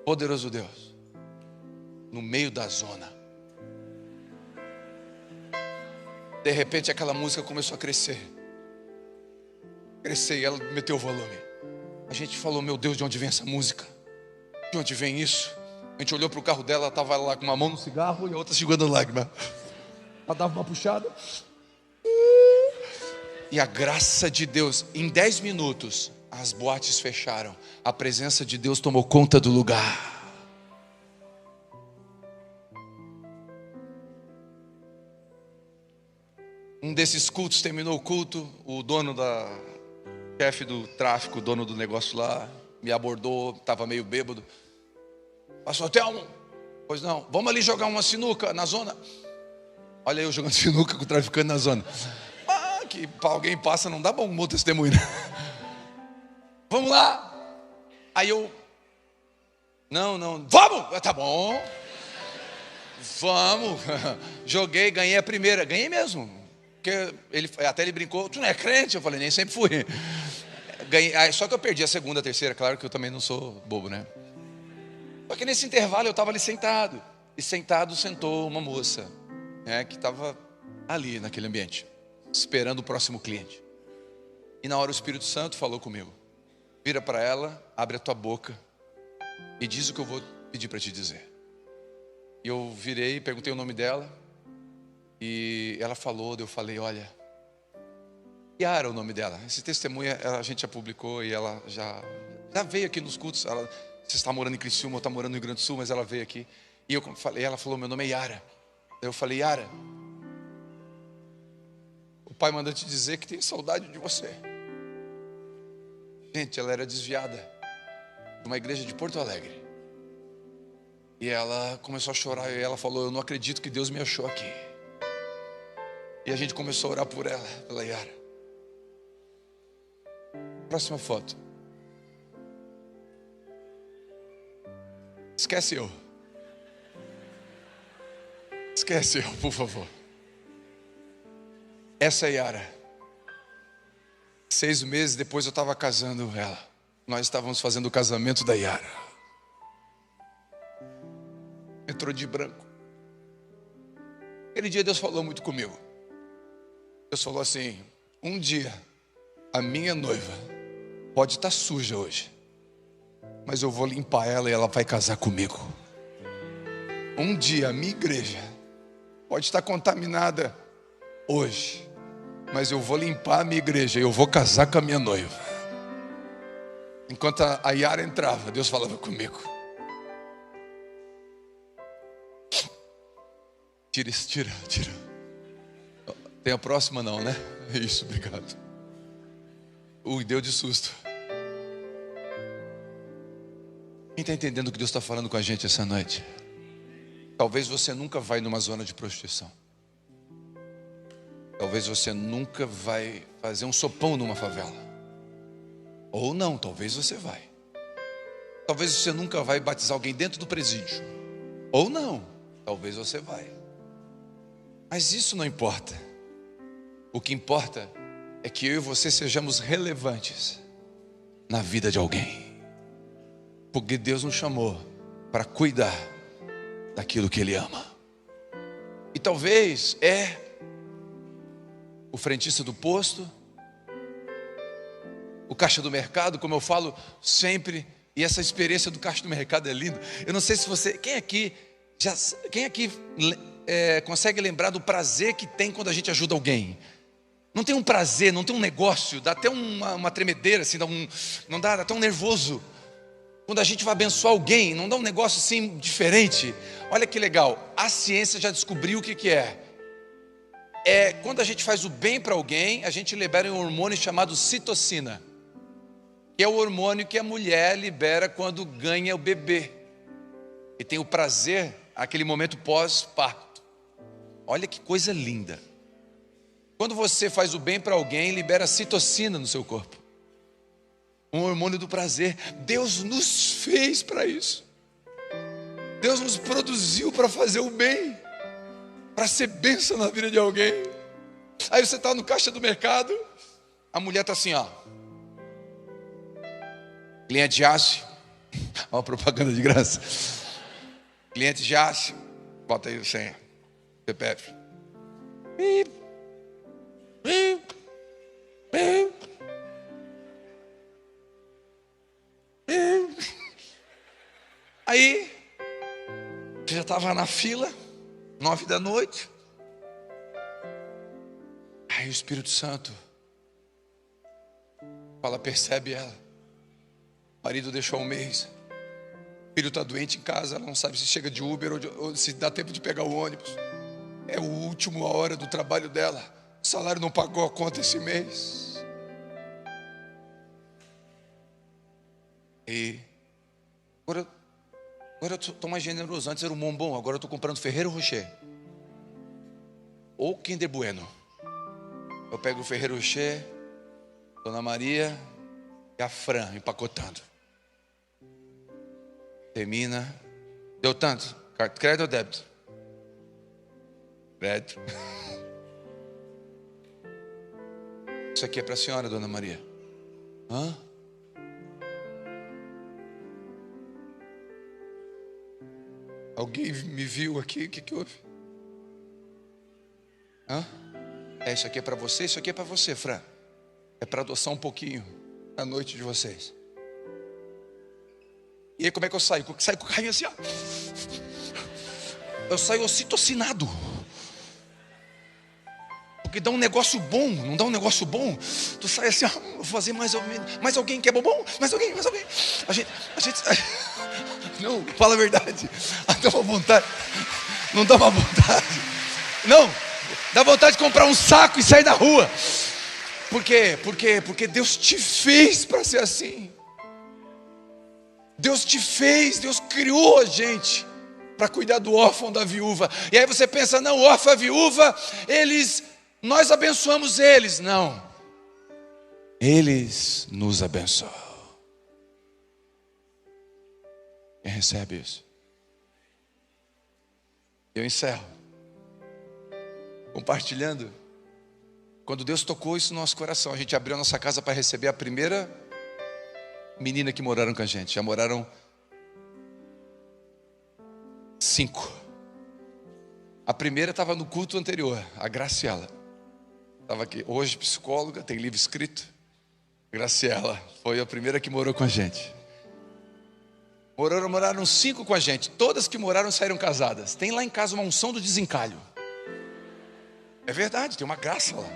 S1: Poderoso Deus, no meio da zona. De repente aquela música começou a crescer. E ela meteu o volume. A gente falou, meu Deus, de onde vem essa música? De onde vem isso? A gente olhou para o carro dela, ela estava lá com uma mão no cigarro e a outra segurando lágrima. Ela dava uma puxada. E a graça de Deus, em 10 minutos, as boates fecharam. A presença de Deus tomou conta do lugar. Um desses cultos, terminou o culto, o chefe do tráfico, o dono do negócio lá, me abordou, estava meio bêbado. Pastor Telmo, pois não, vamos ali jogar uma sinuca na zona. Olha eu jogando sinuca com o traficante na zona. Que para alguém passa, não dá bom testemunho, né? Vamos lá. Aí eu, não, vamos, tá bom. Vamos. Joguei, ganhei a primeira, ganhei mesmo. Porque ele brincou, tu não é crente? Eu falei, nem sempre fui. Ganhei, só que eu perdi a segunda, a terceira, claro que eu também não sou bobo, né? Só que nesse intervalo eu estava ali sentado. E sentou uma moça, né, que estava ali naquele ambiente, esperando o próximo cliente. E na hora o Espírito Santo falou comigo. Vira para ela, abre a tua boca e diz o que eu vou pedir para te dizer. E eu virei, perguntei o nome dela. E ela falou, eu falei, olha, Yara é o nome dela. Esse testemunho a gente já publicou e ela já veio aqui nos cultos. Você está morando em Criciúma ou está morando no Rio Grande do Sul, mas ela veio aqui. E ela falou, meu nome é Yara. Eu falei, Yara, o pai manda te dizer que tem saudade de você. Gente, ela era desviada de uma igreja de Porto Alegre. E ela começou a chorar e ela falou, eu não acredito que Deus me achou aqui. E a gente começou a orar por ela, pela Yara. Próxima foto. Esquece eu. Esquece eu, por favor. Essa é Yara. 6 meses depois eu estava casando ela. Nós estávamos fazendo o casamento da Yara. Entrou de branco. Aquele dia Deus falou muito comigo. Deus falou assim, um dia a minha noiva pode estar suja hoje, mas eu vou limpar ela e ela vai casar comigo. Um dia a minha igreja pode estar contaminada hoje, mas eu vou limpar a minha igreja e eu vou casar com a minha noiva. Enquanto a Yara entrava, Deus falava comigo. Tira isso, tira. Tem a próxima não, né? Isso, obrigado. Deu de susto. Quem está entendendo o que Deus está falando com a gente essa noite? Talvez você nunca vai numa zona de prostituição. Talvez você nunca vai fazer um sopão numa favela. Ou não, talvez você vai. Talvez você nunca vai batizar alguém dentro do presídio. Ou não, talvez você vai. Mas isso não importa. O que importa é que eu e você sejamos relevantes na vida de alguém. Porque Deus nos chamou para cuidar daquilo que Ele ama. E talvez o frentista do posto, o caixa do mercado, como eu falo sempre, e essa experiência do caixa do mercado é linda. Eu não sei se você, quem aqui consegue lembrar do prazer que tem quando a gente ajuda alguém? Não tem um prazer, não tem um negócio, dá até uma tremedeira, assim, dá até um nervoso. Quando a gente vai abençoar alguém, não dá um negócio assim diferente. Olha que legal, a ciência já descobriu o que é. Quando a gente faz o bem para alguém, a gente libera um hormônio chamado citocina, que é o hormônio que a mulher libera quando ganha o bebê. E tem o prazer, aquele momento pós-parto. Olha que coisa linda. Quando você faz o bem para alguém, libera citocina no seu corpo. Um hormônio do prazer. Deus nos fez para isso. Deus nos produziu para fazer o bem, para ser bênção na vida de alguém. Aí você está no caixa do mercado, a mulher está assim, ó. Cliente Jace. Olha a propaganda de graça. Cliente Jace. Bota aí o senha. CPF. Aí, já estava na fila, 9 da noite. Aí o Espírito Santo fala, percebe ela. O marido deixou um mês. O filho está doente em casa, ela não sabe se chega de Uber ou se dá tempo de pegar o ônibus. É a última hora do trabalho dela. O salário não pagou a conta esse mês. E agora eu estou mais generoso. Antes era um bombom, agora eu estou comprando Ferrero Rocher. Ou Kinder Bueno. Eu pego o Ferrero Rocher, Dona Maria e a Fran empacotando. Termina. Deu tanto? Crédito ou débito? Crédito. Isso aqui é para a senhora, Dona Maria. Hã? Alguém me viu aqui? O que houve? Hã? Isso aqui é para você, isso aqui é para você, Fran. É para adoçar um pouquinho a noite de vocês. E aí como é que eu saio? Eu saio com o carrinho assim, ó. Eu saio ocitocinado. Porque dá um negócio bom, não dá um negócio bom? Tu sai assim, ó, vou fazer mais alguém que é bom? Mais alguém? A gente... Não, fala a verdade. Dá uma vontade. Não dá uma vontade. Não, dá vontade de comprar um saco e sair na rua. Por quê? Porque Deus te fez para ser assim. Deus te fez, Deus criou a gente para cuidar do órfão, da viúva. E aí você pensa, não, órfão e viúva, nós abençoamos eles. Não, eles nos abençoam. Quem recebe isso? Eu encerro compartilhando. Quando Deus tocou isso no nosso coração, a gente abriu a nossa casa para receber a primeira menina que moraram com a gente. Já moraram 5. A primeira estava no culto anterior, a Graciela. Estava aqui, hoje psicóloga, tem livro escrito. Graciela foi a primeira que morou com a gente. Moraram 5 com a gente. Todas que moraram saíram casadas. Tem lá em casa uma unção do desencalho. É verdade, tem uma graça lá.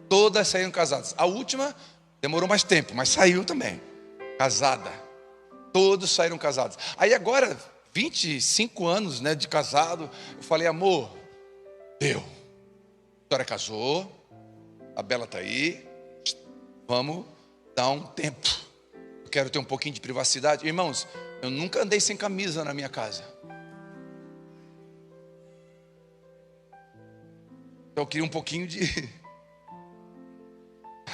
S1: Todas saíram casadas. A última demorou mais tempo, mas saiu também. Casada. Todos saíram casados. Aí agora, 25 anos, né, de casado, eu falei, amor, deu. A senhora casou, a Bela está aí, vamos dar um tempo. Eu quero ter um pouquinho de privacidade. Irmãos, eu nunca andei sem camisa na minha casa. Então eu queria um pouquinho de...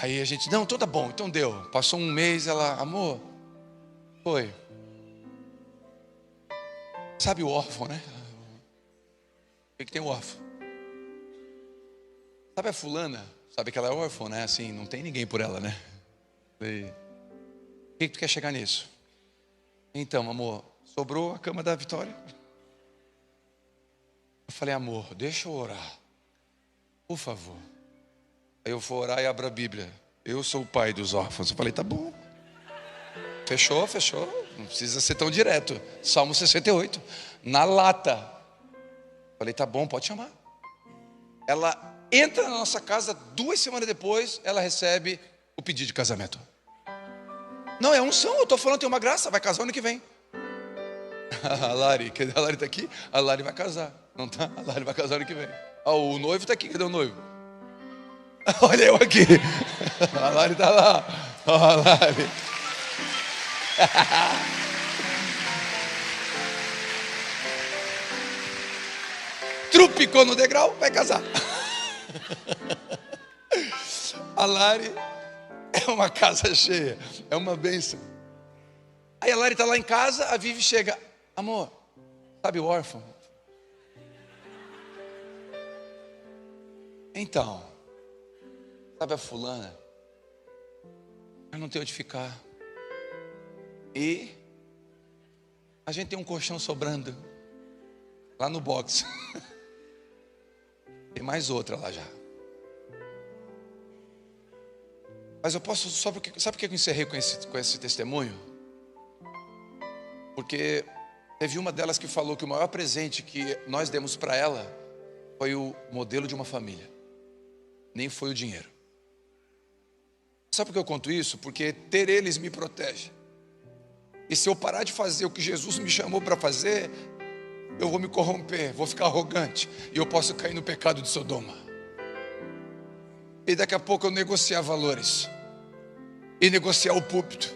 S1: Aí a gente, não, então tá bom, então deu. Passou um mês, ela, amor, foi. Sabe o órfão, né? O que tem o órfão? Sabe a fulana? Sabe que ela é órfã, né? Assim, não tem ninguém por ela, né? E... O que tu quer chegar nisso? Então, amor, sobrou a cama da Vitória. Eu falei, amor, deixa eu orar, por favor. Aí eu vou orar e abro a Bíblia. Eu sou o pai dos órfãos. Eu falei, tá bom. Fechou. Não precisa ser tão direto. Salmo 68. Na lata. Eu falei, tá bom, pode chamar. Ela entra na nossa casa, 2 semanas depois, ela recebe o pedido de casamento. Não, é unção, eu estou falando, tem uma graça, vai casar ano que vem. A Lari, cadê a Lari está aqui? A Lari vai casar. Não tá? A Lari vai casar ano que vem. O noivo está aqui, cadê o noivo? Olha eu aqui. A Lari está lá. A Lari. Trupicou no degrau, vai casar. A Lari é uma casa cheia, é uma bênção. Aí a Lari está lá em casa, a Vivi chega, amor, sabe o órfão? Então, sabe a fulana? Eu não tenho onde ficar. E a gente tem um colchão sobrando lá no box. Tem mais outra lá já. Mas eu posso, sabe por que eu encerrei com esse testemunho? Porque teve uma delas que falou que o maior presente que nós demos para ela foi o modelo de uma família, nem foi o dinheiro. Sabe por que eu conto isso? Porque ter eles me protege. E se eu parar de fazer o que Jesus me chamou para fazer, eu vou me corromper, vou ficar arrogante, e eu posso cair no pecado de Sodoma. E daqui a pouco eu negociar valores, e negociar o púlpito,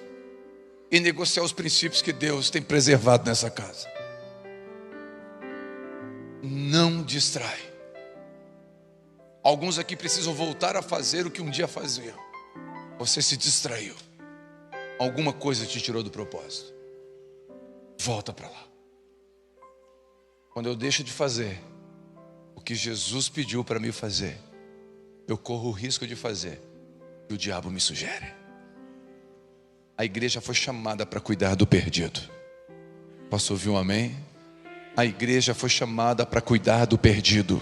S1: e negociar os princípios que Deus tem preservado nessa casa. Não distrai. Alguns aqui precisam voltar a fazer o que um dia faziam. Você se distraiu. Alguma coisa te tirou do propósito. Volta para lá. Quando eu deixo de fazer o que Jesus pediu para mim fazer, eu corro o risco de fazer o que o diabo me sugere. A igreja foi chamada para cuidar do perdido. Posso ouvir um amém? A igreja foi chamada para cuidar do perdido.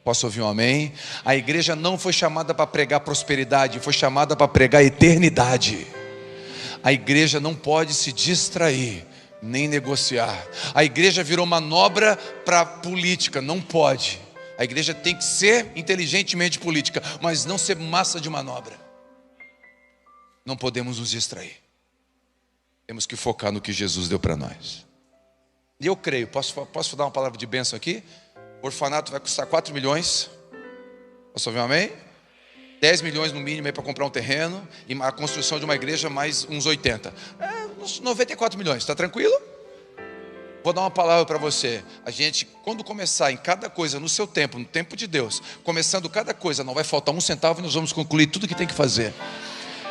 S1: Posso ouvir um amém? A igreja não foi chamada para pregar prosperidade, foi chamada para pregar eternidade. A igreja não pode se distrair, nem negociar. A igreja virou manobra para política, não pode. A igreja tem que ser inteligentemente política, mas não ser massa de manobra. Não podemos nos distrair. Temos que focar no que Jesus deu para nós. E eu creio, posso dar uma palavra de bênção aqui? O orfanato vai custar 4 milhões. Posso ouvir um amém? 10 milhões no mínimo para comprar um terreno. E a construção de uma igreja mais uns 80. Uns 94 milhões, está tranquilo? Vou dar uma palavra para você. A gente, quando começar em cada coisa no seu tempo, no tempo de Deus, começando cada coisa, não vai faltar um centavo e nós vamos concluir tudo que tem que fazer.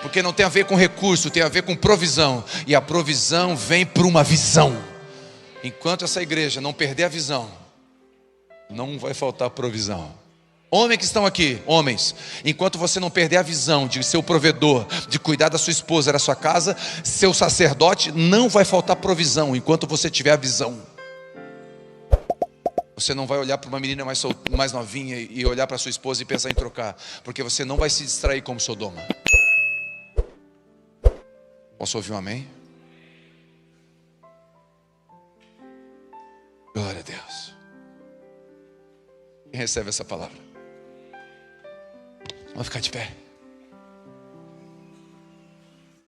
S1: Porque não tem a ver com recurso, tem a ver com provisão. E a provisão vem por uma visão. Enquanto essa igreja não perder a visão, não vai faltar provisão. Homens que estão aqui, homens, enquanto você não perder a visão de ser o provedor, de cuidar da sua esposa, da sua casa, seu sacerdote, não vai faltar provisão enquanto você tiver a visão. Você não vai olhar para uma menina mais novinha e olhar para sua esposa e pensar em trocar, porque você não vai se distrair como Sodoma. Posso ouvir um amém? Glória a Deus. Quem recebe essa palavra? Vamos ficar de pé.